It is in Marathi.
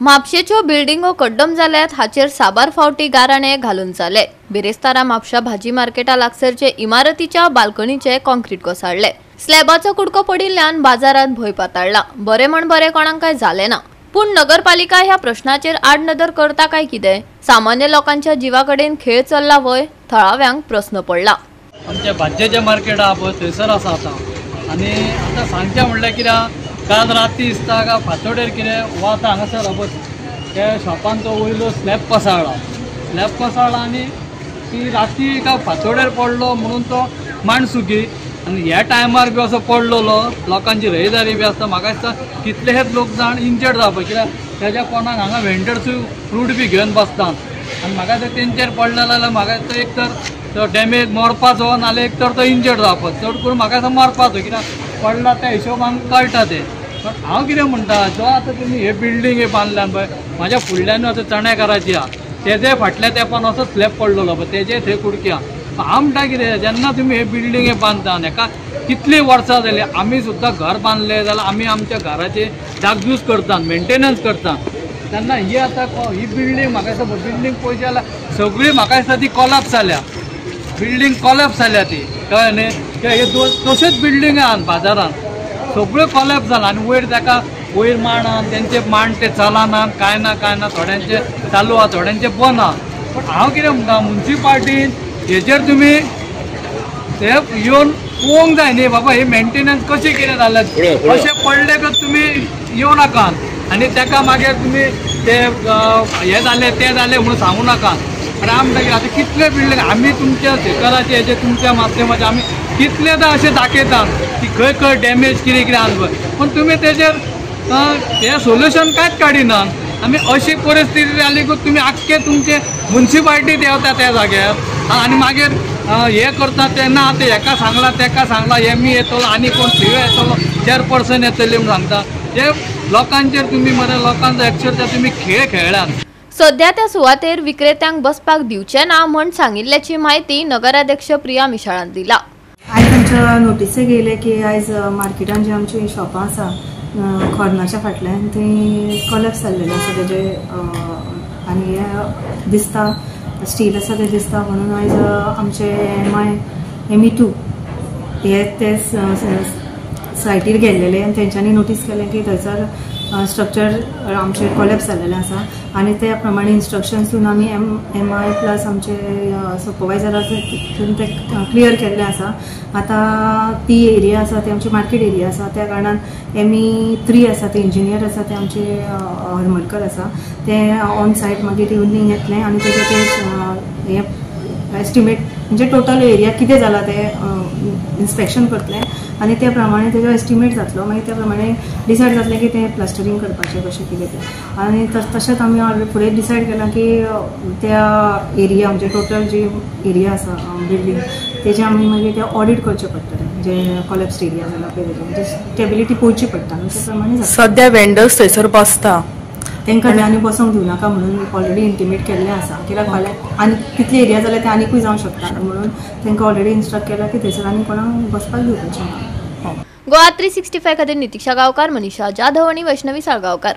म्हापशेच्यो बिल्डिंगो कड्डम जाल्यात हाचेर साबार फावटी गाराणे घालून जाले। बिरेस्तारा म्हापशा भाजी मार्केटा लागसरचे इमारतीच्या बाल्कनीचे कॉन्क्रीट कोसळले। स्लॅबाचो कुडको पडिल्ल्यान बाजारात भय पातळ्ळा। बरे म्हण बरे कोणाक काय झाले ना, पण नगरपालिका ह्या प्रश्नाचेर आडनदर करता काय कितें? सामान्य लोकांच्या जीवाकडेन खेळ चल्ला वय? थळाव्यांक प्रश्न पडला। आमच्या भाज्याचे मार्केट आहा पळय थंयसर आसा आतां, आनी आतां सांगचें म्हणल्यार कित्याक काल राती दिसता काय फातोडेर कितें वो आतां हांगासर पळय त्या शॉपान तो वयलो स्लॅब कोसळ्ळा आनी ती राती काय फातोडेर पडलो म्हणून तो माणसुकी आनी ह्या टायमार बी असो पडलेलो। लोकांची रहदारी बी आसता, म्हाका दिसता कितलेशेच लोक जाण इंजर्ड जावपा, कित्याक तेज्या कोणाक हांगा वेंडर्सूय फ्रूट बी घेवन बसतात आनी म्हाका दिसता तेंचेर पडले जाल्यार म्हाका दिसता एक तर तो डॅमेज मरपाचो नाल्यार एक तर तो इंजर्ड जावपाचो, चड करून म्हाका दिसता मरपाचो, कित्याक पडला त्या हिशोबान कळटा तें। पण हांव कितें म्हणटा, जो आतां तुमी हे बिल्डींग हे बांदल्यान पळय, म्हाज्या फुडल्यान असो चण्याकाराची आहा, तेजे फाटल्या तेंपान असो स्लॅब पडलेलो पळय, तेजे थंय कुडकी आहा। हांव म्हणटा कितें, जेन्ना तुमी हे बिल्डींग हे बांदता हेका कितलीं वर्सां जालीं, आमी सुद्दां घर बांदलें जाल्यार आमी आमच्या घराचे जागजूज करतात, मेंटेनन्स करतात, तेन्ना ही आतां ही बिल्डींग म्हाका दिसता बिल्डींग पळयची जाल्यार सगळी म्हाका दिसता ती कॉलॅप्स जाल्या, बिल्डींग कॉलॅप्स जाल्या ती, कळ्ळें न्ही? हे तश्योच बिल्डींग आहात बाजारांत, सगळ्यो कॉलॅप्स जाला आनी वयर ताका वयर मांड आहा, तेंचे मांड ते चलनात, काय ना थोड्यांचे चालू आहा, थोड्यांचे बंद आहा। पण हांव कितें म्हणटा, म्युन्सिपाल्टीन हेजेर तुमी ते येवन पळोवंक जाय न्ही बाबा, हे मेंटेनन्स कशें कितें जालें, अशें पडले की तुमी येवं नाकात आनी ताका मागीर तुमी ते हे जाले ते जाले म्हणून सांगू नाकात। आनी हांव म्हणटा की आतां कितले बिल्डींग आमी तुमच्या शेकाराचे हेजे तुमच्या माध्यमाचे आमी कितलेदा अशें दाखयतात की खंय खंय डॅमेज कितें कितें आसा पळय, पण तुमी तेजेर हे सोल्युशन कांयच काडिनात। आमी अशी परिस्थिती जाली की तुमी आख्खे तुमचे म्युन्सिपाल्टी देंवता त्या जाग्यार आनी मागीर हे करता तेन्ना आतां हेका सांगला तेका सांगला, एम येतलो आनी कोण सीओ येतलो, चेअरपर्सन येतली म्हणून सांगता, हे लोकांचेर तुमी मरे लोकांचो अक्षरशः तुमी खेळ खेळ्ळ्यात। सध्या त्या सुवातेर विक्रेत्यांक बसपाक दिवचे ना म्हण सांगिल्ल्याची माहिती नगराध्यक्ष प्रिया मिशाळान दिला। आयज आमच्या नोटीसेक येयले की आयज मार्केटान जी आमची शॉपां आसा कॉर्नरच्या फाटल्यान थंय कॉलॅप्स जाल्लेले आसा तेजे, आनी हे दिसता स्टील आसा ते दिसता म्हणून आयज आमचे ME2 हे ते सायटीर गेल्लेले आनी तेंच्यांनी नोटीस केलें की थंयसर स्ट्रक्चर आमचे कॉलॅप्स जाल्लेले आसा आनी त्या प्रमाणे इन्स्ट्रक्शन्स दिवन आमी MI प्लस आमचे सुपरवायझर आसा तितून ते क्लियर केल्ले आसा। आतां ती एरिया आसा ती आमची मार्केट एरिया आसा, त्या कारणान ME3 आसा ते इंजिनियर आसा ते आमचे हरमलकर आसा, ते ऑन सायट मागीर इवनिंग येतले आनी तेजे ते हे एस्टिमेट म्हणजे टोटल एरिया कितें जाला ते इन्स्पेक्शन करतले आनी त्या प्रमाणे तेजो एस्टिमेट जातलो, मागीर त्या प्रमाणे डिसायड जातलें की तें प्लास्टरींग करपाचें कशें कितें तें। आनी तशेंच आमी फुडें डिसायड केलां की त्या एरिया म्हणजे टोटल जी एरिया आसा बिल्डींग तेजे आमी मागीर ते ऑडिट करचें पडटलें, जे कॉलॅप्स्ड एरिया जाला पळय तेजे म्हणजे स्टेबिलिटी पळोवची पडटा, त्या प्रमाणे सध्या वेंडर्स थंयसर बसता, तांकां आनी बसोंक दिवं नाका म्हणून ऑलरेडी इंटिमेट केल्लें आसा, कित्याक फाल्यां आनी कितली एरिया जाल्यार ते आनीकूय जावंक शकता म्हणून तांकां ऑलरेडी इन्स्ट्रक्ट केला की थंयसर आनी कोणाक बसपाक दिवपाचें ना। गोवा 365 खातीर नितीक्षा गांवकार, मनीषा जाधव आनी वैष्णवी साळगांवकार।